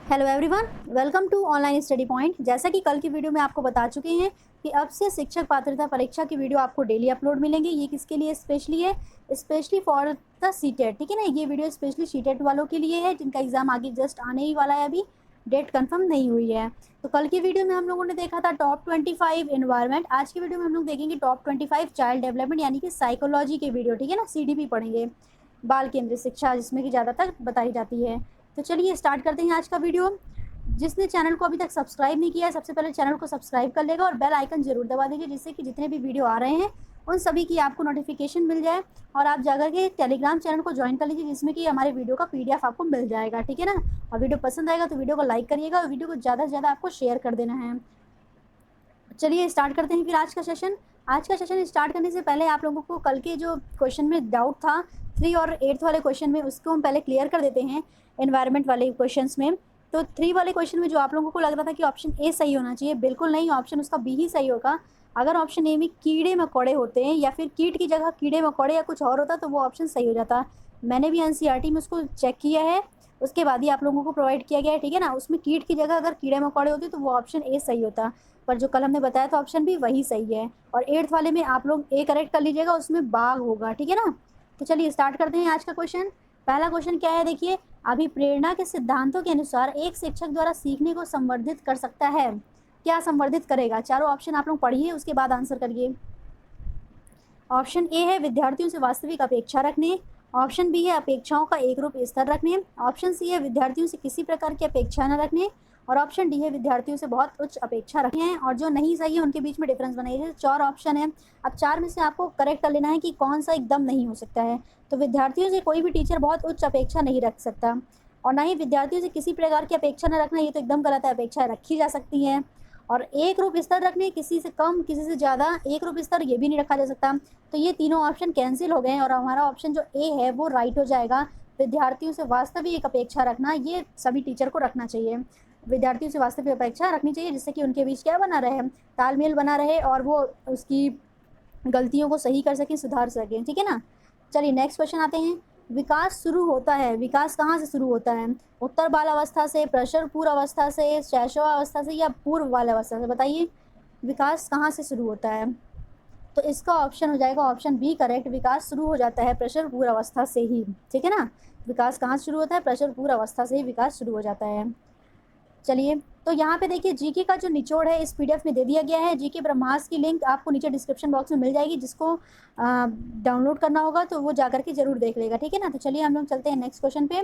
Hello everyone, welcome to online study point. जैसा कि कल की वीडियो में आपको बता चुके हैं कि अब से शिक्षक पात्रता परीक्षा की वीडियो आपको डेली अपलोड मिलेंगे। ये किसके लिए स्पेशली है? स्पेशली फॉर द सीटेट, ठीक है ना। ये वीडियो स्पेशली सीटेट वालों के लिए है जिनका एग्जाम आगे जस्ट आने ही वाला है, अभी डेट कंफर्म नहीं हुई है। तो कल की वीडियो में हम लोगों ने देखा था टॉप 25 एनवायरमेंट। आज की वीडियो में हम लोग देखेंगे टॉप 25 चाइल्ड डेवलपमेंट यानी कि साइकोलॉजी के वीडियो, ठीक है ना। CDP पढ़ेंगे, बाल केंद्रित शिक्षा, जिसमें कि ज़्यादातर बताई जाती है। तो चलिए स्टार्ट करते हैं आज का वीडियो। जिसने चैनल को अभी तक सब्सक्राइब नहीं किया है, सबसे पहले चैनल को सब्सक्राइब कर लेगा और बेल आइकन जरूर दबा दीजिए, जिससे कि जितने भी वीडियो आ रहे हैं उन सभी की आपको नोटिफिकेशन मिल जाए। और आप जाकर के टेलीग्राम चैनल को ज्वाइन कर लीजिए, जिसमें कि हमारे वीडियो का PDF आपको मिल जाएगा, ठीक है ना। और वीडियो पसंद आएगा तो वीडियो को लाइक करिएगा और वीडियो को ज़्यादा से ज़्यादा आपको शेयर कर देना है। चलिए स्टार्ट करते हैं फिर आज का सेशन। आज का सेशन स्टार्ट करने से पहले आप लोगों को कल के जो क्वेश्चन में डाउट था 3 और 8 वाले क्वेश्चन में, उसको हम पहले क्लियर कर देते हैं। एनवायरनमेंट वाले क्वेश्चंस में तो 3 वाले क्वेश्चन में जो आप लोगों को लग रहा था कि ऑप्शन ए सही होना चाहिए, बिल्कुल नहीं, ऑप्शन उसका बी ही सही होगा। अगर ऑप्शन ए में कीड़े मकोड़े होते हैं या फिर कीट की जगह कीड़े मकोड़े या कुछ और होता तो वो ऑप्शन सही हो जाता। मैंने भी NCERT में उसको चेक किया है, उसके बाद ही आप लोगों को प्रोवाइड किया गया है, ठीक है ना। उसमें कीट की जगह अगर कीड़े मकोड़े होते तो वो ऑप्शन ए सही होता, पर जो कल हमने बताया था ऑप्शन भी वही सही है। और 8th वाले में आप लोग ए करेक्ट कर लीजिएगा, उसमें बाघ होगा, ठीक है ना। तो चलिए स्टार्ट करते हैं आज का क्वेश्चन। पहला क्वेश्चन क्या है, देखिए। अभिप्रेरणा के सिद्धांतों के अनुसार एक शिक्षक द्वारा सीखने को संवर्धित कर सकता है। क्या संवर्धित करेगा? चारों ऑप्शन आप लोग पढ़िए, उसके बाद आंसर करिए। ऑप्शन ए है विद्यार्थियों से वास्तविक अपेक्षा रखने। ऑप्शन बी है अपेक्षाओं का एक रूप स्तर रखने। ऑप्शन सी है विद्यार्थियों से किसी प्रकार की अपेक्षा न रखने। और ऑप्शन डी है विद्यार्थियों से बहुत उच्च अपेक्षा रखनी है। और जो नहीं सही है उनके बीच में डिफरेंस बनाइए। 4 ऑप्शन है, अब 4 में से आपको करेक्ट कर लेना है कि कौन सा एकदम नहीं हो सकता है। तो विद्यार्थियों से कोई भी टीचर बहुत उच्च अपेक्षा नहीं रख सकता, और ना ही विद्यार्थियों से किसी प्रकार की अपेक्षा न रखना, ये तो एकदम गलत है। अपेक्षा रखी जा सकती है। और एक रूप स्तर रखने, किसी से कम किसी से ज़्यादा, एक रूप स्तर ये भी नहीं रखा जा सकता। तो ये तीनों ऑप्शन कैंसिल हो गए हैं और हमारा ऑप्शन जो ए है वो राइट हो जाएगा। विद्यार्थियों से वास्तविक अपेक्षा रखना, ये सभी टीचर को रखना चाहिए। विद्यार्थियों से वास्तविक अपेक्षा रखनी चाहिए, जिससे कि उनके बीच क्या बना रहे, तालमेल बना रहे और वो उसकी गलतियों को सही कर सकें, सुधार सकें, ठीक है ना। चलिए नेक्स्ट क्वेश्चन आते हैं। विकास शुरू होता है, विकास कहाँ से शुरू होता है? उत्तर बाल अवस्था से, प्रसव पूर्व अवस्था से, शैशवावस्था से या पूर्व बाल अवस्था से? बताइए विकास कहाँ से शुरू होता है। तो इसका ऑप्शन हो जाएगा ऑप्शन बी करेक्ट। विकास शुरू हो जाता है प्रसव पूर्व अवस्था से ही, ठीक है ना। विकास कहाँ से शुरू होता है? प्रसव पूर्व अवस्था से ही विकास शुरू हो जाता है। चलिए तो यहाँ पे देखिए जीके का जो निचोड़ है इस PDF में दे दिया गया है। जीके ब्रह्मास्त्र की लिंक आपको नीचे डिस्क्रिप्शन बॉक्स में मिल जाएगी, जिसको डाउनलोड करना होगा तो वो जाकर के जरूर देख लेगा, ठीक है ना। तो चलिए हम लोग चलते हैं नेक्स्ट क्वेश्चन पे।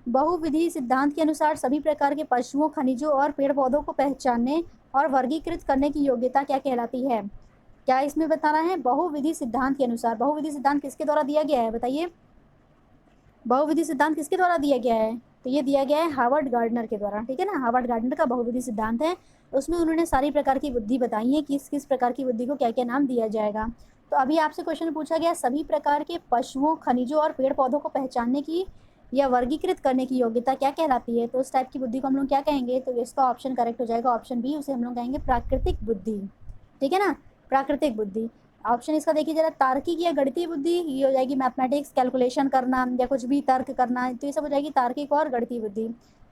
बहुविधि सिद्धांत के अनुसार सभी प्रकार के पशुओं, खनिजों और पेड़ पौधों को पहचानने और वर्गीकृत करने की योग्यता क्या कहलाती है? क्या इसमें बताना है? बहुविधि सिद्धांत के अनुसार। बहुविधि सिद्धांत किसके द्वारा दिया गया है बताइए? बहुविधि सिद्धांत किसके द्वारा दिया गया है? तो ये दिया गया है हार्वर्ड गार्डनर के द्वारा, ठीक है ना। हार्वर्ड गार्डनर का बहुविधि सिद्धांत है। उसमें उन्होंने सारी प्रकार की बुद्धि बताई है, किस किस प्रकार की बुद्धि को क्या क्या नाम दिया जाएगा। तो अभी आपसे क्वेश्चन पूछा गया सभी प्रकार के पशुओं, खनिजों और पेड़ पौधों को पहचानने की या वर्गीकृत करने की योग्यता क्या कहलाती है? तो उस टाइप की बुद्धि को हम लोग क्या कहेंगे? तो इसका ऑप्शन करेक्ट हो जाएगा ऑप्शन बी, उसे हम लोग कहेंगे प्राकृतिक बुद्धि, ठीक है ना। प्राकृतिक बुद्धि ऑप्शन इसका देखिए जरा। तार्किक या गणितीय बुद्धि ये हो जाएगी मैथमेटिक्स, कैलकुलेशन करना या कुछ भी तर्क करना, तो ये सब हो जाएगी तार्किक और गणितीय बुद्धि।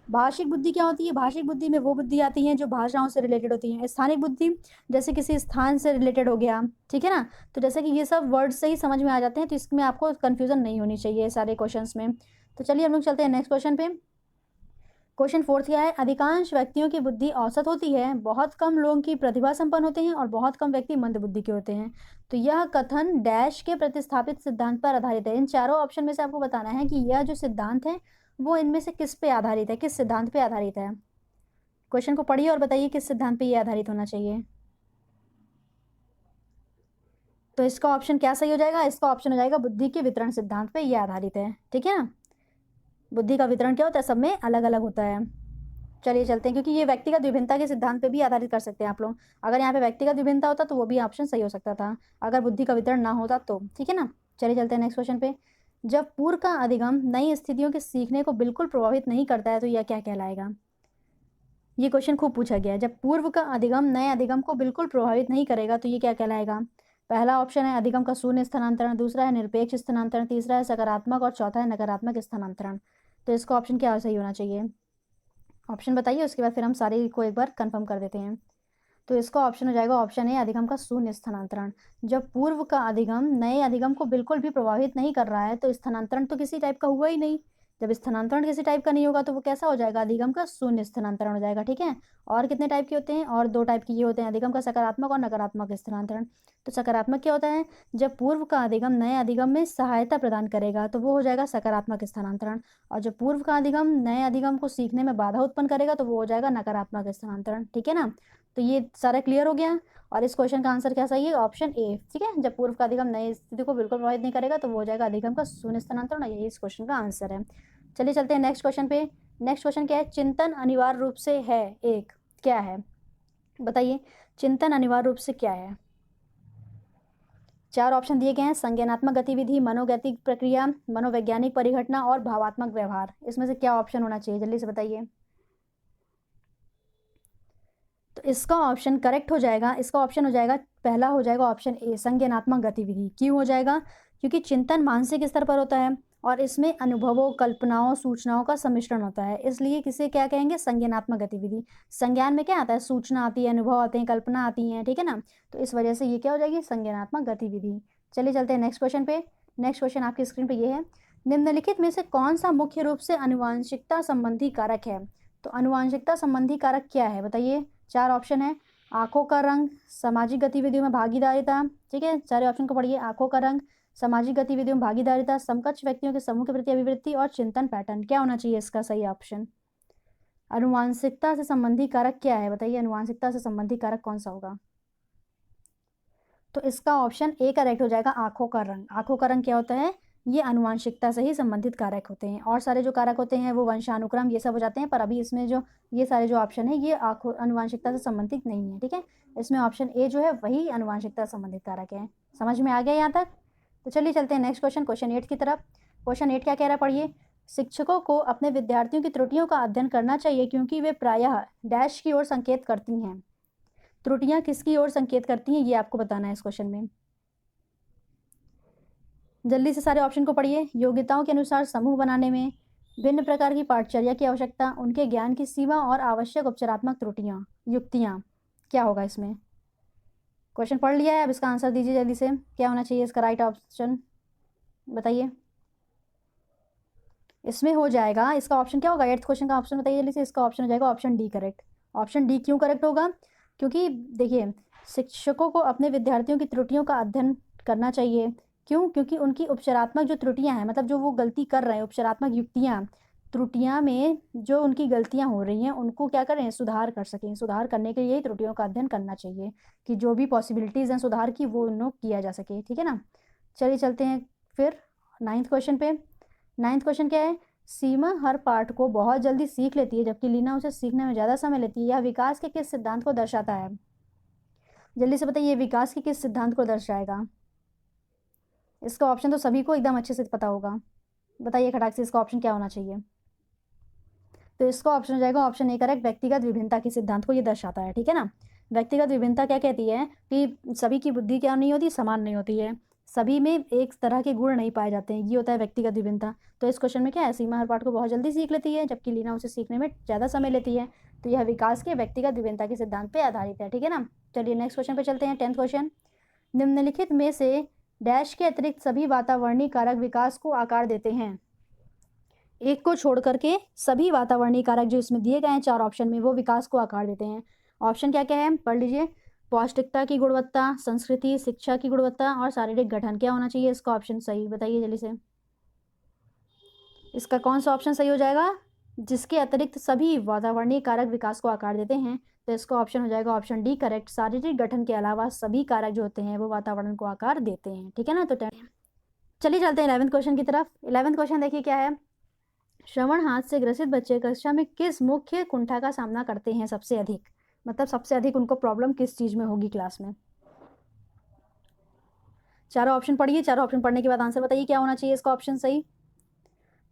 भाषिक बुद्धि क्या होती है? भाषिक बुद्धि में वो बुद्धि आती है जो भाषाओं से रिलेटेड होती हैं। स्थानिक बुद्धि जैसे किसी स्थान से रिलेटेड हो गया, ठीक है ना। तो जैसे कि ये सब वर्ड से ही समझ में आ जाते हैं, तो इसमें आपको कन्फ्यूजन नहीं होनी चाहिए सारे क्वेश्चन में। तो चलिए हम लोग चलते हैं नेक्स्ट क्वेश्चन पे। क्वेश्चन 4 क्या है? अधिकांश व्यक्तियों की बुद्धि औसत होती है, बहुत कम लोगों की प्रतिभा संपन्न होते हैं और बहुत कम व्यक्ति मंद बुद्धि के होते हैं। तो यह कथन डैश के प्रतिस्थापित सिद्धांत पर आधारित है। इन चारों ऑप्शन में से आपको बताना है कि यह जो सिद्धांत है वो इनमें से किस पे आधारित है, किस सिद्धांत पे आधारित है। क्वेश्चन को पढ़िए और बताइए किस सिद्धांत पे ये आधारित होना चाहिए। तो इसका ऑप्शन क्या सही हो जाएगा? इसका ऑप्शन हो जाएगा बुद्धि के वितरण सिद्धांत पे ये आधारित है, ठीक है ना। बुद्धि का वितरण क्या होता है? सब में अलग अलग होता है। चलिए चलते हैं, क्योंकि ये व्यक्तिगत विभिन्नता के सिद्धांत पे भी आधारित कर सकते हैं आप लोग। अगर यहाँ पे व्यक्तिगत विभिन्नता होता तो वो भी ऑप्शन सही हो सकता था, अगर बुद्धि का वितरण ना होता तो, ठीक है ना। चलिए चलते हैं नेक्स्ट क्वेश्चन पे। जब पूर्व का अधिगम नई स्थितियों के सीखने को बिल्कुल प्रभावित नहीं करता है तो यह क्या कहलाएगा? ये क्वेश्चन खूब पूछा गया है। जब पूर्व का अधिगम नए अधिगम को बिल्कुल प्रभावित नहीं करेगा तो ये क्या कहलाएगा? पहला ऑप्शन है अधिगम का शून्य स्थानांतरण, दूसरा है निरपेक्ष स्थानांतरण, तीसरा है सकारात्मक और चौथा है नकारात्मक स्थानांतरण। तो इसका ऑप्शन क्या सही होना चाहिए? ऑप्शन बताइए, उसके बाद फिर हम सारे को एक बार कंफर्म कर देते हैं। तो इसका ऑप्शन हो जाएगा ऑप्शन ए, अधिगम का शून्य स्थानांतरण। जब पूर्व का अधिगम नए अधिगम को बिल्कुल भी प्रभावित नहीं कर रहा है तो स्थानांतरण तो किसी टाइप का हुआ ही नहीं। जब स्थानांतरण किसी टाइप का नहीं होगा तो वो कैसा हो जाएगा, अधिगम का शून्य स्थानांतरण हो जाएगा। ठीक है, और कितने टाइप के होते हैं, और 2 टाइप के ये होते हैं, अधिगम का सकारात्मक और नकारात्मक स्थानांतरण। तो सकारात्मक क्या होता है, जब पूर्व का अधिगम नए अधिगम में सहायता प्रदान करेगा तो वो हो जाएगा सकारात्मक स्थानांतरण। और जब पूर्व का अधिगम नए अधिगम को सीखने में बाधा उत्पन्न करेगा तो वो हो जाएगा नकारात्मक स्थानांतरण। ठीक है ना, तो ये सारा क्लियर हो गया। और इस क्वेश्चन का आंसर क्या सही है, ऑप्शन ए। ठीक है, जब पूर्व का अधिगम नई स्थिति को बिल्कुल प्रभावित नहीं करेगा तो वो हो जाएगा अधिगम का शून्य स्थानांतरण, यही इस क्वेश्चन का आंसर है। चलिए चलते हैं नेक्स्ट क्वेश्चन पे। नेक्स्ट क्वेश्चन क्या है, चिंतन अनिवार्य रूप से है एक, क्या है बताइए, चिंतन अनिवार्य रूप से क्या है। 4 ऑप्शन दिए गए हैं, संज्ञानात्मक गतिविधि, मनोगैतिक प्रक्रिया, मनोवैज्ञानिक परिघटना और भावात्मक व्यवहार। इसमें से क्या ऑप्शन होना चाहिए, जल्दी से बताइए। तो इसका ऑप्शन करेक्ट हो जाएगा, इसका ऑप्शन हो जाएगा पहला, हो जाएगा ऑप्शन ए, संज्ञानात्मक गतिविधि। क्यों हो जाएगा, क्योंकि चिंतन मानसिक स्तर पर होता है और इसमें अनुभवों, कल्पनाओं, सूचनाओं का सम्मिश्रण होता है, इसलिए किसे क्या कहेंगे, संज्ञानात्मक गतिविधि। संज्ञान में क्या आता है, सूचना आती है, अनुभव आते हैं, कल्पना आती है। ठीक है ना, तो इस वजह से ये क्या हो जाएगी, संज्ञानात्मक गतिविधि। चलिए चलते हैं नेक्स्ट क्वेश्चन पे। नेक्स्ट क्वेश्चन आपकी स्क्रीन पे ये है, निम्नलिखित में से कौन सा मुख्य रूप से आनुवांशिकता संबंधी कारक है। तो आनुवांशिकता संबंधी कारक क्या है बताइए। 4 ऑप्शन है, आंखों का रंग, सामाजिक गतिविधियों में भागीदारिता। ठीक है, सारे ऑप्शन को पढ़िए, आंखों का रंग, सामाजिक गतिविधियों में भागीदारिता, समकक्ष व्यक्तियों के समूह के प्रति अभिवृत्ति और चिंतन पैटर्न। क्या होना चाहिए इसका सही ऑप्शन, आनुवांशिकता से संबंधी कारक क्या है बताइए, आनुवांशिकता से संबंधी कारक कौन सा होगा। तो इसका ऑप्शन ए करेक्ट हो जाएगा, आंखों का रंग। आंखों का रंग क्या होता है, ये आनुवांशिकता से ही संबंधित कारक होते हैं, और सारे जो कारक होते हैं वो वंशानुक्रम ये सब हो जाते हैं, पर अभी इसमें जो ये सारे जो ऑप्शन है ये आनुवांशिकता से संबंधित नहीं है। ठीक है, इसमें ऑप्शन ए जो है वही आनुवांशिकता से संबंधित कारक है। समझ में आ गया यहाँ तक। तो चलिए चलते हैं नेक्स्ट क्वेश्चन, क्वेश्चन 8 की तरफ। क्वेश्चन 8 क्या कह रहा है पढ़िए, शिक्षकों को अपने विद्यार्थियों की त्रुटियों का अध्ययन करना चाहिए क्योंकि वे प्रायः डैश की ओर संकेत करती हैं। त्रुटियां किसकी ओर संकेत करती हैं ये आपको बताना है इस क्वेश्चन में। जल्दी से सारे ऑप्शन को पढ़िए। योग्यताओं के अनुसार समूह बनाने में, भिन्न प्रकार की पाठचर्या की आवश्यकता, उनके ज्ञान की सीमा और आवश्यक उपचारात्मक त्रुटियां, युक्तियां। क्या होगा इसमें, क्वेश्चन पढ़ लिया है, अब इसका आंसर दीजिए जल्दी से। क्या होना चाहिए इसका राइट ऑप्शन बताइए। इसमें हो जाएगा, इसका ऑप्शन क्या होगा, 8th क्वेश्चन का ऑप्शन बताइए जल्दी से। इसका ऑप्शन हो जाएगा option D correct. Option D क्यों करेक्ट होगा, क्योंकि देखिए शिक्षकों को अपने विद्यार्थियों की त्रुटियों का अध्ययन करना चाहिए। क्यों, क्योंकि उनकी उपचारात्मक जो त्रुटियां हैं, मतलब जो वो गलती कर रहे हैं, उपचारात्मक युक्तियां, त्रुटियां में जो उनकी गलतियां हो रही हैं उनको क्या करें, सुधार कर सकें। सुधार करने के लिए त्रुटियों का अध्ययन करना चाहिए कि जो भी पॉसिबिलिटीज़ हैं सुधार की वो उन्हें किया जा सके। ठीक है ना, चलिए चलते हैं फिर 9th क्वेश्चन पे। 9th क्वेश्चन क्या है, सीमा हर पाठ को बहुत जल्दी सीख लेती है जबकि लीना उसे सीखने में ज़्यादा समय लेती है, यह विकास के किस सिद्धांत को दर्शाता है। जल्दी से बताइए, विकास के किस सिद्धांत को दर्शाएगा। इसका ऑप्शन तो सभी को एकदम अच्छे से पता होगा, बताइए खटाक से इसका ऑप्शन क्या होना चाहिए। तो इसका ऑप्शन हो जाएगा ऑप्शन ए करेक्ट, व्यक्तिगत विभिन्नता के सिद्धांत को ये दर्शाता है। ठीक है ना, व्यक्तिगत विभिन्नता क्या कहती है कि सभी की बुद्धि क्या नहीं होती, समान नहीं होती है, सभी में एक तरह के गुण नहीं पाए जाते हैं, ये होता है व्यक्तिगत विभिन्नता। तो इस क्वेश्चन में क्या है, सीमा हर पाठ को बहुत जल्दी सीख लेती है जबकि लीना उसे सीखने में ज़्यादा समय लेती है, तो यह विकास के व्यक्तिगत विभिन्नता के सिद्धांत पर आधारित है। ठीक है ना, चलिए नेक्स्ट क्वेश्चन पर चलते हैं। 10th क्वेश्चन, निम्नलिखित में से डैश के अतिरिक्त सभी वातावरणीय कारक विकास को आकार देते हैं। एक को छोड़ करके सभी वातावरणीय कारक जो इसमें दिए गए हैं 4 ऑप्शन में वो विकास को आकार देते हैं। ऑप्शन क्या क्या है पढ़ लीजिए, पौष्टिकता की गुणवत्ता, संस्कृति, शिक्षा की गुणवत्ता और शारीरिक गठन। क्या होना चाहिए इसका ऑप्शन सही बताइए जल्दी से। इसका कौन सा ऑप्शन सही हो जाएगा, जिसके अतिरिक्त सभी वातावरणीय कारक विकास को आकार देते हैं, तो इसका ऑप्शन हो जाएगा ऑप्शन डी करेक्ट, शारीरिक गठन के अलावा सभी कारक जो होते हैं वो वातावरण को आकार देते हैं। ठीक है ना, तो चलिए चलते हैं 11th क्वेश्चन की तरफ। 11th क्वेश्चन देखिए क्या है, श्रवण हाथ से ग्रसित बच्चे कक्षा में किस मुख्य कुंठा का सामना करते हैं सबसे अधिक, मतलब सबसे अधिक उनको प्रॉब्लम किस चीज में होगी क्लास में। चारों ऑप्शन पढ़िए, चारों ऑप्शन पढ़ने के बाद आंसर बताइए क्या होना चाहिए इसका ऑप्शन सही।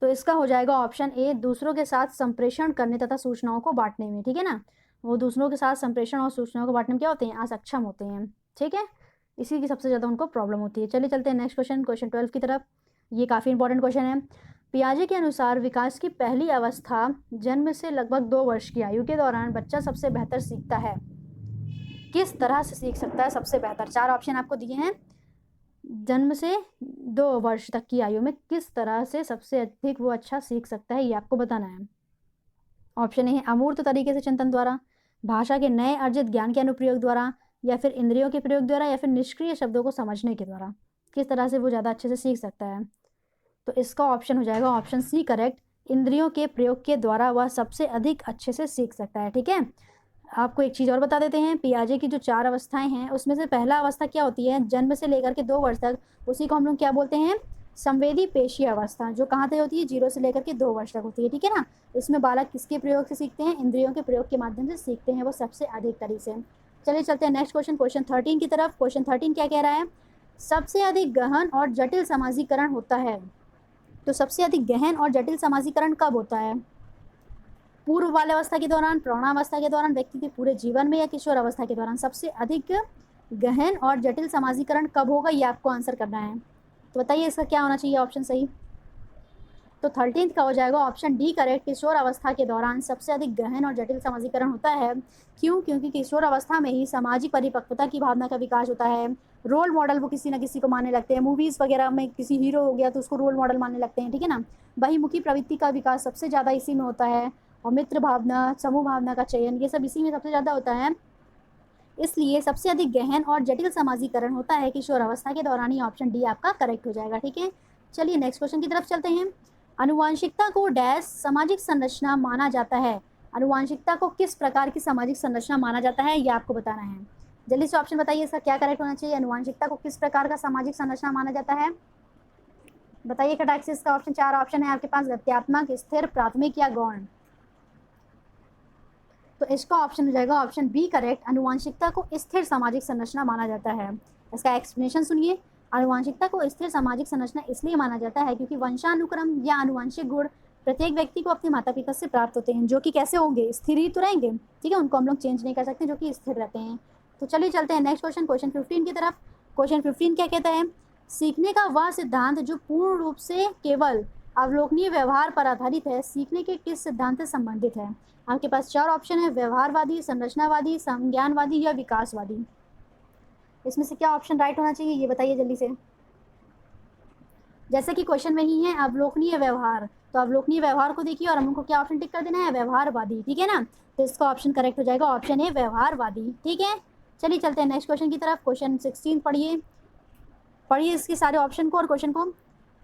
तो इसका हो जाएगा ऑप्शन ए, दूसरों के साथ संप्रेषण करने तथा सूचनाओं को बांटने में। ठीक है ना, वो दूसरों के साथ संप्रेषण और सूचनाओं को बांटने में क्या होते हैं, असक्षम होते हैं। ठीक है, इसी की सबसे ज़्यादा उनको प्रॉब्लम होती है। चलिए चलते हैं नेक्स्ट क्वेश्चन, क्वेश्चन 12 की तरफ। ये काफ़ी इंपॉर्टेंट क्वेश्चन है। पियाजे के अनुसार विकास की पहली अवस्था जन्म से लगभग 2 वर्ष की आयु के दौरान बच्चा सबसे बेहतर सीखता है। किस तरह से सीख सकता है सबसे बेहतर? 4 ऑप्शन आपको दिए हैं। जन्म से 2 वर्ष तक की आयु में किस तरह से सबसे अधिक वो अच्छा सीख सकता है, ये आपको बताना है। ऑप्शन ए है अमूर्त तरीके से चिंतन द्वारा, भाषा के नए अर्जित ज्ञान के अनुप्रयोग द्वारा, या फिर इंद्रियों के प्रयोग द्वारा, या फिर निष्क्रिय शब्दों को समझने के द्वारा। किस तरह से वो ज़्यादा अच्छे से सीख सकता है? तो इसका ऑप्शन हो जाएगा ऑप्शन सी करेक्ट, इंद्रियों के प्रयोग के द्वारा वह सबसे अधिक अच्छे से सीख सकता है। ठीक है, आपको एक चीज़ और बता देते हैं, पियाजे की जो 4 अवस्थाएं हैं उसमें से पहला अवस्था क्या होती है, जन्म से लेकर के 2 वर्ष तक, उसी को हम लोग क्या बोलते हैं, संवेदी पेशीय अवस्था, जो कहाँ तक होती है, 0 से लेकर के 2 वर्ष तक होती है। ठीक है ना, इसमें बालक किसके प्रयोग से सीखते हैं, इंद्रियों के प्रयोग के माध्यम से सीखते हैं वो सबसे अधिक तरीके से। चलिए चलते हैं नेक्स्ट क्वेश्चन, क्वेश्चन 13 की तरफ। क्वेश्चन 13 क्या कह रहा है, सबसे अधिक गहन और जटिल समाजीकरण होता है। तो सबसे अधिक गहन और जटिल समाजीकरण कब होता है, पूर्व बाल्यावस्था के दौरान, प्रौढ़ावस्था के दौरान, व्यक्ति के पूरे जीवन में, या किशोर अवस्था के दौरान? सबसे अधिक गहन और जटिल समाजीकरण कब होगा, ये आपको आंसर करना है। तो बताइए इसका क्या होना चाहिए ऑप्शन सही। तो 13 का हो जाएगा ऑप्शन डी करेक्ट, किशोर अवस्था के दौरान सबसे अधिक गहन और जटिल समाजीकरण होता है। क्यों? क्योंकि किशोर अवस्था में ही सामाजिक परिपक्वता की भावना का विकास होता है। रोल मॉडल वो किसी न किसी को मानने लगते हैं, मूवीज़ वगैरह में किसी हीरो हो गया तो उसको रोल मॉडल मानने लगते हैं। ठीक है ना, बहिमुखी प्रवृत्ति का विकास सबसे ज़्यादा इसी में होता है, और मित्र भावना, समूह भावना का चयन, ये सब इसी में सबसे ज़्यादा होता है। इसलिए सबसे अधिक गहन और जटिल समाजीकरण होता है किशोर अवस्था के दौरान ही। ऑप्शन डी आपका करेक्ट हो जाएगा। ठीक है, चलिए नेक्स्ट क्वेश्चन की तरफ चलते हैं। अनुवांशिकता को डैश सामाजिक संरचना माना जाता है। अनुवांशिकता को किस प्रकार की सामाजिक संरचना माना जाता है, ये आपको बताना है। जल्दी से ऑप्शन बताइए, इसका क्या करेक्ट होना चाहिए। अनुवांशिकता को किस प्रकार का सामाजिक संरचना माना जाता है, बताइए खटाक से। इसका ऑप्शन 4 ऑप्शन है आपके पास, गत्यात्मक, स्थिर, प्राथमिक या गौण। तो इसका ऑप्शन हो जाएगा ऑप्शन बी करेक्ट, अनुवांशिकता को स्थिर सामाजिक संरचना माना जाता है। इसका एक्सप्लेनेशन सुनिए। अनुवांशिकता को स्थिर सामाजिक संरचना इसलिए माना जाता है क्योंकि वंशानुक्रम या अनुवांशिक गुण प्रत्येक व्यक्ति को अपने माता पिता से प्राप्त होते हैं, जो कि कैसे होंगे, स्थिर ही तो रहेंगे। ठीक है, उनको हम लोग चेंज नहीं कर सकते, जो कि स्थिर रहते हैं। तो चलिए चलते हैं नेक्स्ट क्वेश्चन, क्वेश्चन 15 की तरफ। क्वेश्चन 15 क्या कहता है, सीखने का वह सिद्धांत जो पूर्ण रूप से केवल अवलोकनीय व्यवहार पर आधारित है, सीखने के किस सिद्धांत से संबंधित है। आपके पास 4 ऑप्शन है, व्यवहारवादी, संरचनावादी, संज्ञानवादी या विकासवादी। इसमें से क्या ऑप्शन राइट होना चाहिए, ये बताइए जल्दी से। जैसे कि क्वेश्चन में ही है अवलोकनीय व्यवहार, तो अवलोकनीय व्यवहार को देखिए और हमको क्या ऑप्शन टिक कर देना है, व्यवहारवादी। ठीक है ना, तो इसका ऑप्शन करेक्ट हो जाएगा ऑप्शन ए, व्यवहारवादी। ठीक है, चलिए चलते हैं नेक्स्ट क्वेश्चन की तरफ। क्वेश्चन 16 पढ़िए इसके सारे ऑप्शन को और क्वेश्चन को।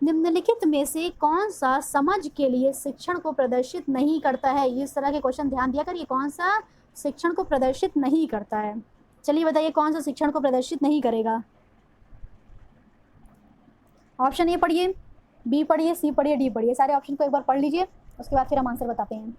निम्नलिखित में से कौन सा समझ के लिए शिक्षण को प्रदर्शित नहीं करता है। ये इस तरह के क्वेश्चन ध्यान दिया करिए, कौन सा शिक्षण को प्रदर्शित नहीं करता है। चलिए बताइए कौन सा शिक्षण को प्रदर्शित नहीं करेगा। ऑप्शन ए पढ़िए, बी पढ़िए, सी पढ़िए, डी पढ़िए। सारे ऑप्शन को एक बार पढ़ लीजिए, उसके बाद फिर हम आंसर बताते हैं।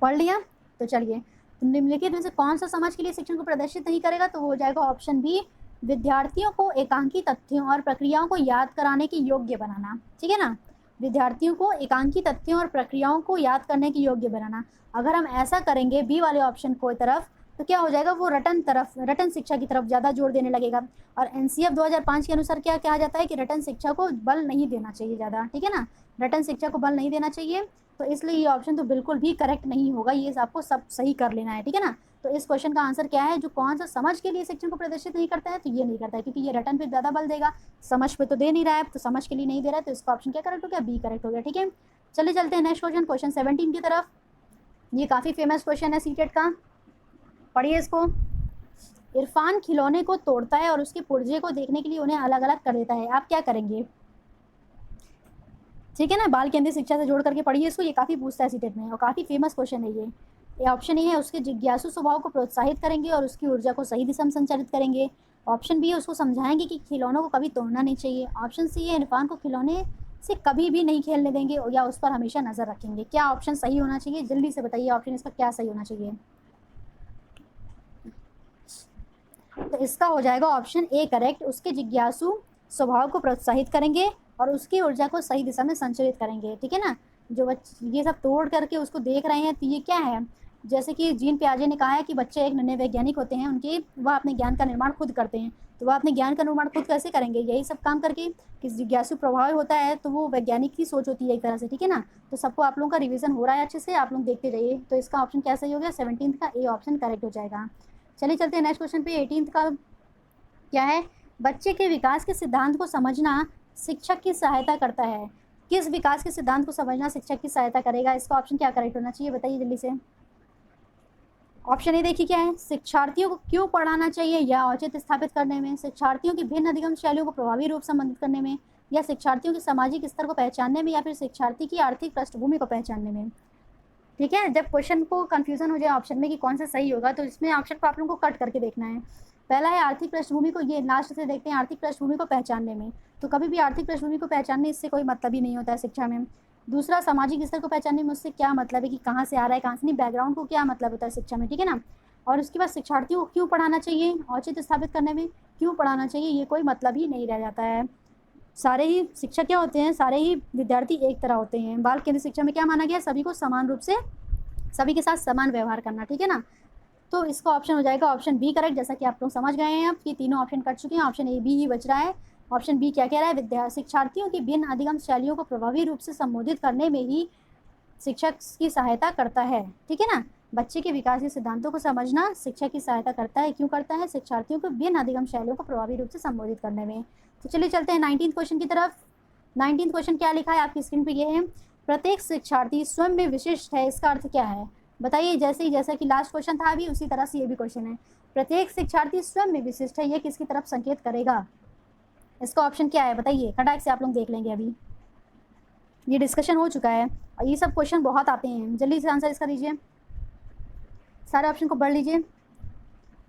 पढ़ लिया? तो चलिए, निम्नलिखित में से कौन सा समाज के लिए शिक्षण को प्रदर्शित नहीं करेगा, तो वो हो जाएगा ऑप्शन बी, विद्यार्थियों को एकांकी तथ्यों और प्रक्रियाओं को याद कराने के योग्य बनाना। ठीक है ना, विद्यार्थियों को एकांकी तथ्यों और प्रक्रियाओं को याद करने के योग्य बनाना। अगर हम ऐसा करेंगे बी वाले ऑप्शन को तरफ, तो क्या हो जाएगा, वो रटन शिक्षा की तरफ ज़्यादा जोर देने लगेगा। और एनसीएफ 2005 के अनुसार क्या कहा जाता है कि रटन शिक्षा को बल नहीं देना चाहिए ज़्यादा। ठीक है ना, रटन शिक्षा को बल नहीं देना चाहिए, तो इसलिए ये ऑप्शन तो बिल्कुल भी करेक्ट नहीं होगा। ये आपको सब सही कर लेना है। ठीक है ना, तो इस क्वेश्चन का आंसर क्या है, जो कौन सा समझ के लिए शिक्षण को प्रदर्शित नहीं करता है, तो ये नहीं करता है, क्योंकि ये रटन पे ज़्यादा बल देगा, समझ पे तो दे नहीं रहा है, तो समझ के लिए नहीं दे रहा है, तो इसका ऑप्शन क्या करेक्ट हो गया, बी करेक्ट हो गया। ठीक है, चलिए चलते हैं नेक्स्ट क्वेश्चन, क्वेश्चन 17 की तरफ। ये काफ़ी फेमस क्वेश्चन है सीटेट का, पढ़िए इसको। इरफान खिलौने को तोड़ता है और उसके पुर्जे को देखने के लिए उन्हें अलग अलग कर देता है, आप क्या करेंगे। ठीक है ना, बाल केंद्रीय शिक्षा से जोड़ करके पढ़िए इसको, ये काफ़ी पूछता है सीटेट में और काफ़ी फेमस क्वेश्चन है ये ऑप्शन ए है, उसके जिज्ञासु स्वभाव को प्रोत्साहित करेंगे और उसकी ऊर्जा को सही दिशा में संचालित करेंगे। ऑप्शन बी है, उसको समझाएंगे कि खिलौनों को कभी तोड़ना नहीं चाहिए। ऑप्शन सी है, इरफान को खिलौने से कभी भी नहीं खेलने देंगे या उस पर हमेशा नज़र रखेंगे। क्या ऑप्शन सही होना चाहिए, जल्दी से बताइए ऑप्शन इसका क्या सही होना चाहिए। तो इसका हो जाएगा ऑप्शन ए करेक्ट, उसके जिज्ञासु स्वभाव को प्रोत्साहित करेंगे और उसकी ऊर्जा को सही दिशा में संचालित करेंगे। ठीक है ना, जो ये सब तोड़ करके उसको देख रहे हैं, तो ये क्या है, जैसे कि जीन पियाजे ने कहा है कि बच्चे एक नन्हे वैज्ञानिक होते हैं, उनके वह अपने ज्ञान का निर्माण खुद करते हैं। तो वह अपने ज्ञान का निर्माण खुद कैसे करेंगे? यही सब काम करके। कि जिज्ञासु प्रभाव होता है तो वो वैज्ञानिक की सोच होती है एक तरह से, ठीक है ना। तो सबको आप लोगों का रिवीजन हो रहा है अच्छे से, आप लोग देखते रहिए। तो इसका ऑप्शन क्या सही हो गया? 17 का ए ऑप्शन करेक्ट हो जाएगा। चलिए चलते हैं नेक्स्ट क्वेश्चन पे। 18 का क्या है? बच्चे के विकास के सिद्धांत को समझना शिक्षक की सहायता करता है। किस विकास के सिद्धांत को समझना शिक्षक की सहायता करेगा? इसका ऑप्शन क्या करेक्ट होना चाहिए? बताइए जल्दी से। ऑप्शन ए देखिए क्या है? शिक्षार्थियों को क्यों पढ़ाना चाहिए या औचित्य स्थापित करने में, शिक्षार्थियों की भिन्न अधिगम शैलियों को प्रभावी रूप से संबोधित करने में, या शिक्षार्थियों के सामाजिक स्तर को पहचानने में, या फिर शिक्षार्थी की आर्थिक पृष्ठभूमि को पहचानने में। ठीक है, जब क्वेश्चन को कंफ्यूजन हो जाए ऑप्शन में कि कौन सा सही होगा, तो इसमें ऑप्शन को आप लोगों को कट करके देखना है। पहला है आर्थिक पृष्ठभूमि को, ये लास्ट से देखते हैं, आर्थिक पृष्ठभूमि को पहचानने में। तो कभी भी आर्थिक पृष्ठभूमि को पहचानने इससे कोई मतलब ही नहीं होता है शिक्षा में। दूसरा, सामाजिक स्तर को पहचानने में उससे क्या मतलब है कि कहाँ से आ रहा है, कहाँ से नहीं, बैकग्राउंड को क्या मतलब होता है शिक्षा में, ठीक है ना। और उसके बाद शिक्षार्थियों को क्यों पढ़ाना चाहिए, औचित्य स्थापित करने में क्यों पढ़ाना चाहिए, ये कोई मतलब ही नहीं रह जाता है। सारे ही शिक्षक क्या होते हैं? सारे ही विद्यार्थी एक तरह होते हैं। बाल केंद्रित शिक्षा में क्या माना गया? सभी को समान रूप से, सभी के साथ समान व्यवहार करना, ठीक है ना। तो इसका ऑप्शन हो जाएगा ऑप्शन बी करेक्ट। जैसा कि आप लोग समझ गए हैं अब कि तीनों ऑप्शन कट चुके हैं, ऑप्शन ए बी ही बच रहा है। ऑप्शन बी क्या कह रहा है? शिक्षार्थियों की भिन्न अधिगम शैलियों को प्रभावी रूप से संबोधित करने में ही शिक्षक की सहायता करता है, ठीक है ना। बच्चे के विकास के सिद्धांतों को समझना शिक्षक की सहायता करता है। क्यों करता है? शिक्षार्थियों को भिन्न अधिगम शैलियों को प्रभावी रूप से संबोधित करने में। तो चलिए चलते हैं 19th क्वेश्चन की तरफ। 19th क्वेश्चन क्या लिखा है आपकी स्क्रीन पे? ये है, प्रत्येक शिक्षार्थी स्वयं में विशिष्ट है, इसका अर्थ क्या है? बताइए। जैसा कि लास्ट क्वेश्चन था अभी, उसी तरह से ये भी क्वेश्चन है। प्रत्येक शिक्षार्थी स्वयं में विशिष्ट है, ये किसकी तरफ संकेत करेगा? इसका ऑप्शन क्या है? बताइए, खटाक से आप लोग देख लेंगे। अभी ये डिस्कशन हो चुका है और ये सब क्वेश्चन बहुत आते हैं। जल्दी से आंसर इसका दीजिए, सारे ऑप्शन को पढ़ लीजिए।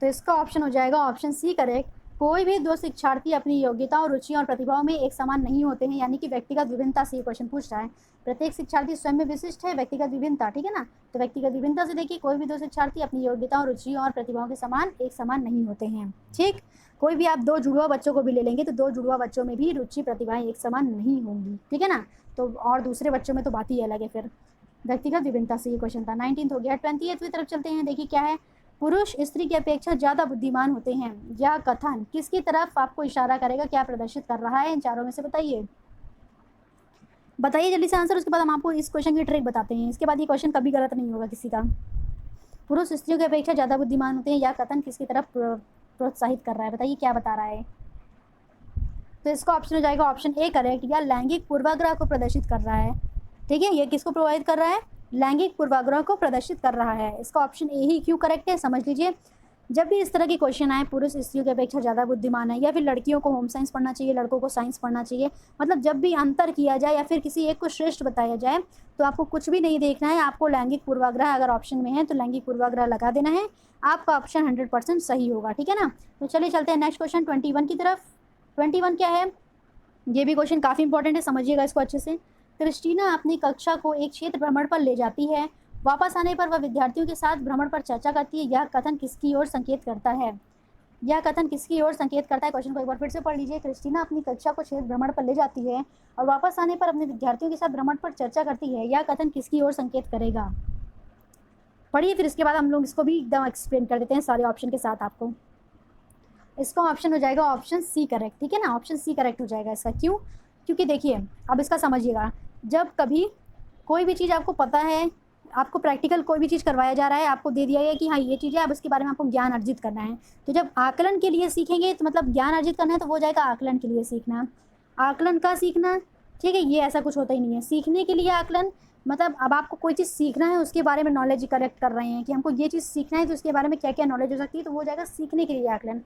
तो इसका ऑप्शन हो जाएगा ऑप्शन सी करेक्ट। कोई भी दो शिक्षार्थी अपनी योग्यताओं, रुचि और प्रतिभाओं में एक समान नहीं होते हैं, यानी कि व्यक्तिगत विभिन्नता से ये क्वेश्चन पूछ रहा है। प्रत्येक शिक्षार्थी स्वयं में विशिष्ट है, व्यक्तिगत विभिन्नता, ठीक है ना। तो व्यक्तिगत विभिन्नता से देखिए, कोई भी दो शिक्षार्थी अपनी योग्यताओं, रुचि और प्रतिभाओं के समान एक समान नहीं होते हैं, ठीक। कोई भी आप दो जुड़वा बच्चों को भी ले लेंगे तो दो जुड़वा बच्चों में भी रुचि प्रतिभाएं एक समान नहीं होंगी, ठीक है ना। तो और दूसरे बच्चों में तो बात ही अलग है। फिर व्यक्तिगत विभिन्नता से ये क्वेश्चन था। 19th हो गया। 20th की तरफ चलते हैं। देखिए क्या है? पुरुष स्त्री की अपेक्षा ज़्यादा बुद्धिमान होते हैं, यह कथन किसकी तरफ आपको इशारा करेगा, क्या प्रदर्शित कर रहा है? इन चारों में से बताइए, बताइए जल्दी से आंसर। उसके बाद हम आपको इस क्वेश्चन की ट्रिक बताते हैं। इसके बाद ये क्वेश्चन कभी गलत नहीं होगा किसी का। पुरुष स्त्रियों की अपेक्षा ज़्यादा बुद्धिमान होते हैं, यह कथन किसकी तरफ प्रोत्साहित कर रहा है? बताइए क्या बता रहा है। तो इसका ऑप्शन हो जाएगा ऑप्शन ए करेक्ट, या लैंगिक पूर्वाग्रह को प्रदर्शित कर रहा है, ठीक है। ये किसको प्रभावित कर रहा है? लैंगिक पूर्वाग्रह को प्रदर्शित कर रहा है। इसका ऑप्शन ए ही क्यों करेक्ट है, समझ लीजिए। जब भी इस तरह के क्वेश्चन आए, पुरुष स्त्रियों की अपेक्षा ज़्यादा बुद्धिमान है, या फिर लड़कियों को होम साइंस पढ़ना चाहिए, लड़कों को साइंस पढ़ना चाहिए, मतलब जब भी अंतर किया जाए या फिर किसी एक को श्रेष्ठ बताया जाए, तो आपको कुछ भी नहीं देखना है। आपको लैंगिक पूर्वाग्रह अगर ऑप्शन में है तो लैंगिक पूर्वाग्रह लगा देना है, आपका ऑप्शन 100% सही होगा, ठीक है ना। तो चलिए चलते हैं नेक्स्ट क्वेश्चन 21 की तरफ। 21 क्या है? ये भी क्वेश्चन काफ़ी इंपॉर्टेंट है, समझिएगा इसको अच्छे से। क्रिस्टीना अपनी कक्षा को एक क्षेत्र भ्रमण पर ले जाती है, वापस आने पर वह विद्यार्थियों के साथ भ्रमण पर चर्चा करती है, यह कथन किसकी ओर संकेत करता है? यह कथन किसकी ओर संकेत करता है? क्वेश्चन को एक बार फिर से पढ़ लीजिए। क्रिस्टीना अपनी कक्षा को क्षेत्र भ्रमण पर ले जाती है और वापस आने पर अपने विद्यार्थियों के साथ भ्रमण पर चर्चा करती है, यह कथन किसकी ओर संकेत करेगा? पढ़िए, फिर इसके बाद हम लोग इसको भी एकदम एक्सप्लेन कर देते हैं सारे ऑप्शन के साथ आपको। इसका ऑप्शन हो जाएगा ऑप्शन सी करेक्ट, ठीक है ना। ऑप्शन सी करेक्ट हो जाएगा इसका। क्यों? क्योंकि देखिए, अब इसका समझिएगा। जब कभी कोई भी चीज़ आपको पता है, आपको प्रैक्टिकल कोई भी चीज़ करवाया जा रहा है, आपको दे दिया गया कि हाँ ये चीज़ है, अब इसके बारे में आपको ज्ञान अर्जित करना है। तो जब आकलन के लिए सीखेंगे तो मतलब ज्ञान अर्जित करना है, तो वो जाएगा आकलन के लिए सीखना। आकलन का सीखना, ठीक है, ये ऐसा कुछ होता ही नहीं है। सीखने के लिए आकलन, मतलब अब आपको कोई चीज़ सीखना है, उसके बारे में नॉलेज कलेक्ट कर रहे हैं कि हमको ये चीज़ सीखना है, तो उसके बारे में क्या क्या नॉलेज हो सकती है, तो वो जाएगा सीखने के लिए आकलन।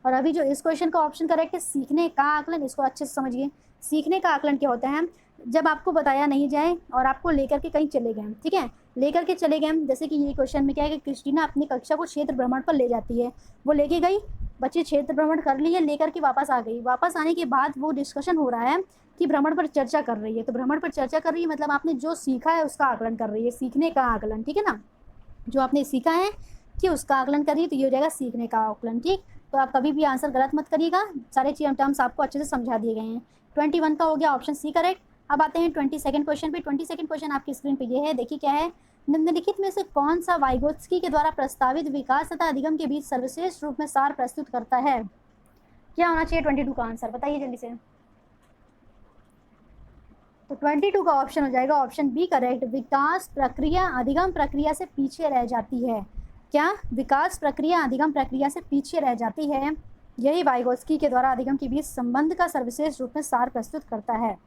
और अभी जो इस क्वेश्चन का ऑप्शन करेक्ट है, सीखने का आकलन, इसको अच्छे से समझिए। सीखने का आकलन क्या होता है? जब आपको बताया नहीं जाए और आपको लेकर के कहीं चले गए, ठीक है, लेकर के चले गए। जैसे कि ये क्वेश्चन में क्या है कि क्रिस्टीना अपनी कक्षा को क्षेत्र भ्रमण पर ले जाती है, वो लेके गई, बच्चे क्षेत्र भ्रमण कर लिए, लेकर के वापस आ गई। वापस आने के बाद वो डिस्कशन हो रहा है कि भ्रमण पर चर्चा कर रही है। तो भ्रमण पर चर्चा कर रही है मतलब आपने जो सीखा है उसका आकलन कर रही है, सीखने का आकलन, ठीक है ना। जो आपने सीखा है कि उसका आकलन करिए, तो ये हो जाएगा सीखने का आकलन, ठीक। तो आप कभी भी आंसर गलत मत करिएगा, सारे टर्म्स आपको अच्छे से समझा दिए गए हैं। 21 का हो गया ऑप्शन सी करेक्ट। अब आते हैं 22nd क्वेश्चन पे। 22nd क्वेश्चन आपकी स्क्रीन पे ये है, देखिए क्या है। निम्नलिखित में से कौन सा वाइगोत्स्की के द्वारा प्रस्तावित विकास तथा अधिगम के बीच सर्वश्रेष्ठ रूप में सार प्रस्तुत करता है? क्या होना चाहिए 22 का आंसर, बताइए जल्दी से। तो 22 का ऑप्शन हो जाएगा ऑप्शन बी करेक्ट, विकास प्रक्रिया अधिगम प्रक्रिया से पीछे रह जाती है। क्या? विकास प्रक्रिया अधिगम प्रक्रिया से पीछे रह जाती है। यही वाइगोत्स्की के द्वारा अधिगम के बीच संबंध का सर्वश्रेष्ठ रूप में सार प्रस्तुत करता है।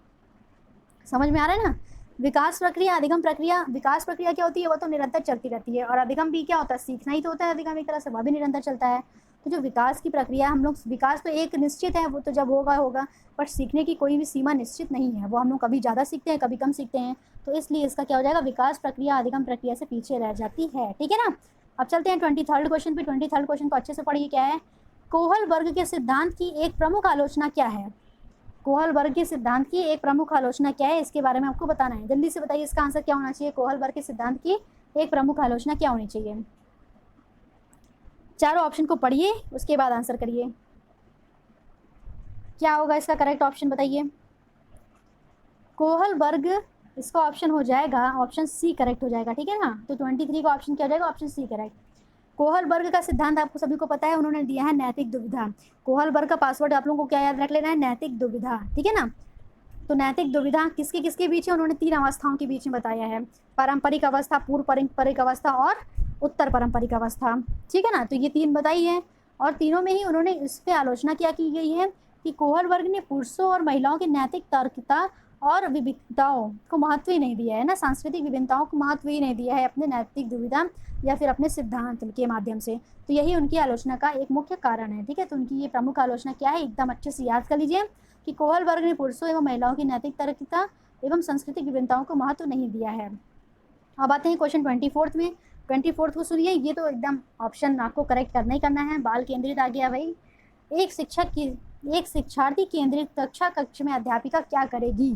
समझ में आ रहा है ना? विकास प्रक्रिया अधिगम प्रक्रिया, विकास प्रक्रिया क्या होती है? वो तो निरंतर चलती रहती है, और अधिगम भी क्या होता है? सीखना ही तो होता है अधिगम, एक तरह से वह भी निरंतर चलता है। तो जो विकास की प्रक्रिया, हम लोग विकास तो एक निश्चित है, वो तो जब होगा होगा, पर सीखने की कोई भी सीमा निश्चित नहीं है। वो हम लोग कभी ज़्यादा सीखते हैं, कभी कम सीखते हैं। तो इसलिए इसका क्या हो जाएगा? विकास प्रक्रिया अधिगम प्रक्रिया से पीछे रह जाती है। ठीक है ना? अब चलते हैं 23rd क्वेश्चन पे। 23rd क्वेश्चन को अच्छे से पढ़िए। क्या है? कोहल वर्ग के सिद्धांत की एक प्रमुख आलोचना क्या है? कोहल वर्ग के सिद्धांत की एक प्रमुख आलोचना क्या है? इसके बारे में आपको बताना है। जल्दी से बताइए इसका आंसर क्या होना चाहिए। कोहल वर्ग के सिद्धांत की एक प्रमुख आलोचना क्या होनी चाहिए? चारों ऑप्शन को पढ़िए, उसके बाद आंसर करिए। क्या होगा इसका करेक्ट ऑप्शन, बताइए। कोहल वर्ग, इसका ऑप्शन हो जाएगा ऑप्शन सी करेक्ट हो जाएगा। ठीक है ना? तो 23 का ऑप्शन क्या हो जाएगा? Option C correct. कोहल वर्ग का सिद्धांत आपको सभी को पता है, उन्होंने दिया है नैतिक दुविधा। कोहल वर्ग का पासवर्ड आप लोगों को क्या याद रख लेना है? नैतिक दुविधा। ठीक है ना? तो नैतिक दुविधा किसके किसके बीच है? उन्होंने 3 अवस्थाओं के बीच में बताया है, पारंपरिक अवस्था, पूर्व पारंपरिक अवस्था और उत्तर पारंपरिक अवस्था। ठीक है ना? तो ये 3 बताई है, और तीनों में ही उन्होंने इस पर आलोचना क्या की गई है कि कोहल वर्ग ने पुरुषों और महिलाओं की नैतिक तर्कता और विविधताओं को महत्व ही नहीं दिया है ना, सांस्कृतिक विभिन्नताओं को महत्व ही नहीं दिया है अपने नैतिक दुविधा या फिर अपने सिद्धांत के माध्यम से। तो यही उनकी आलोचना का एक मुख्य कारण है। ठीक है? तो उनकी ये प्रमुख आलोचना क्या है, एकदम अच्छे से याद कर लीजिए कि कोहल वर्ग ने पुरुषों एवं महिलाओं की नैतिक तर्कता एवं सांस्कृतिक विभिन्नताओं को महत्व नहीं दिया है। अब आते हैं क्वेश्चन 24th में। 24th को सुनिए, ये तो एकदम ऑप्शन आपको करेक्ट करना ही करना है। बाल केंद्रित आ गया भाई। एक शिक्षार्थी केंद्रित कक्ष में अध्यापिका क्या करेगी?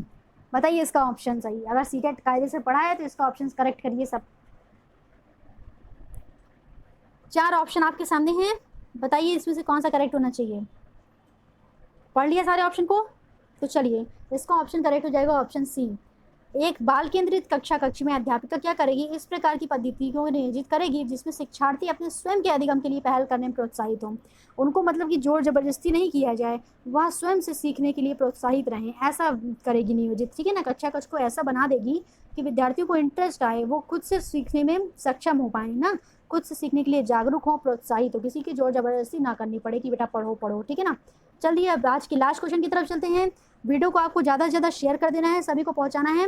बताइए इसका ऑप्शन सही। अगर सीटेट कायदे से पढ़ा है तो इसका ऑप्शन करेक्ट करिए सब। 4 ऑप्शन आपके सामने हैं, बताइए इसमें से कौन सा करेक्ट होना चाहिए। पढ़ लिया सारे ऑप्शन को? तो चलिए, इसका ऑप्शन करेक्ट हो जाएगा ऑप्शन सी। एक बाल केंद्रित कक्ष में अध्यापिका क्या करेगी? इस प्रकार की पद्धति को नियोजित करेगी जिसमें शिक्षार्थी अपने स्वयं के अधिगम के लिए पहल करने में प्रोत्साहित हों। उनको मतलब कि जोर जबरदस्ती नहीं किया जाए, वह स्वयं से सीखने के लिए प्रोत्साहित रहें, ऐसा करेगी नियोजित। ठीक है ना? कक्षा कक्ष को ऐसा बना देगी कि विद्यार्थियों को इंटरेस्ट आए, वो खुद से सीखने में सक्षम हो पाए ना, खुद से सीखने के लिए जागरूक हो, प्रोत्साहित हो, किसी की जोर जबरदस्ती ना करनी पड़े कि बेटा पढ़ो पढ़ो। ठीक है ना? चलिए अब आज की लास्ट क्वेश्चन की तरफ चलते हैं। वीडियो को आपको ज़्यादा से ज़्यादा शेयर कर देना है, सभी को पहुंचाना है।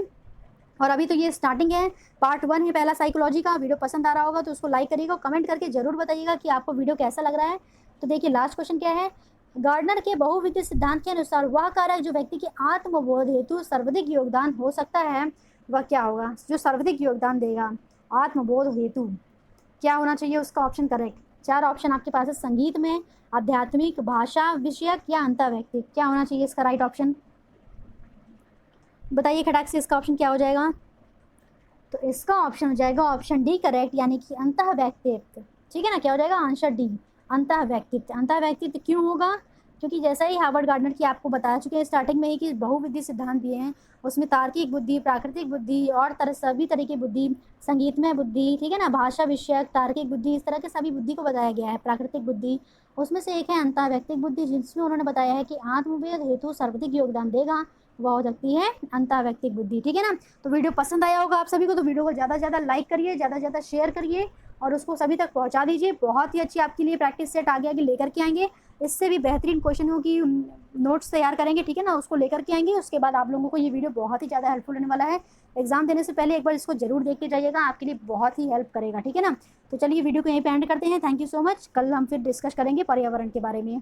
और अभी तो ये स्टार्टिंग है, पार्ट 1 है पहला साइकोलॉजी का। वीडियो पसंद आ रहा होगा तो उसको लाइक करिएगा, कमेंट करके जरूर बताइएगा कि आपको वीडियो कैसा लग रहा है। तो देखिए लास्ट क्वेश्चन क्या है। गार्डनर के बहुविध सिद्धांत के अनुसार वह कारक जो व्यक्ति के आत्मबोध हेतु सर्वाधिक योगदान हो सकता है वह क्या होगा? जो सर्वाधिक योगदान देगा आत्मबोध हेतु, क्या होना चाहिए उसका ऑप्शन करेक्ट? 4 ऑप्शन आपके पास है, संगीत में, आध्यात्मिक, भाषा विषयक या अंतःवैयक्तिक। क्या होना चाहिए इसका राइट ऑप्शन? बताइए खटाक से इसका ऑप्शन क्या हो जाएगा? तो इसका ऑप्शन हो जाएगा ऑप्शन डी करेक्ट, यानी कि अंतःवैयक्तिक। ठीक है ना? क्या हो जाएगा? Answer D, अंतःवैयक्तिक। अंतःवैयक्तिक क्यों होगा? क्योंकि जैसा ही हार्वर्ड गार्डनर की आपको बता चुके हैं स्टार्टिंग में ही कि बहुविधि सिद्धांत दिए हैं, उसमें तार्किक बुद्धि, प्राकृतिक बुद्धि और सभी तरह की बुद्धि, संगीतमय बुद्धि, ठीक है ना, भाषा विषयक, तार्किक बुद्धि, इस तरह के सभी बुद्धि को बताया गया है। प्राकृतिक बुद्धि, उसमें से एक है अंतःवैयक्तिक बुद्धि, जिसमें उन्होंने बताया है कि आत्मबोध हेतु सर्वाधिक योगदान देगा, वह हो सकती है अंतःवैयक्तिक बुद्धि। ठीक है ना? तो वीडियो पसंद आया होगा आप सभी को, तो वीडियो को ज़्यादा से ज़्यादा लाइक करिए, ज़्यादा से ज़्यादा शेयर करिए और उसको सभी तक पहुंचा दीजिए। बहुत ही अच्छी आपके लिए प्रैक्टिस सेट आगे आगे लेकर के आएंगे, इससे भी बेहतरीन क्वेश्चनों की नोट्स तैयार करेंगे। ठीक है ना? उसको लेकर के आएंगे। उसके बाद आप लोगों को ये वीडियो बहुत ही ज़्यादा हेल्पफुल होने वाला है। एग्जाम देने से पहले एक बार इसको जरूर देख के जाइएगा, आपके लिए बहुत ही हेल्प करेगा। ठीक है ना? तो चलिए वीडियो को यहीं पे एंड करते हैं। Thank you so much. कल हम फिर डिस्कस करेंगे पर्यावरण के बारे में।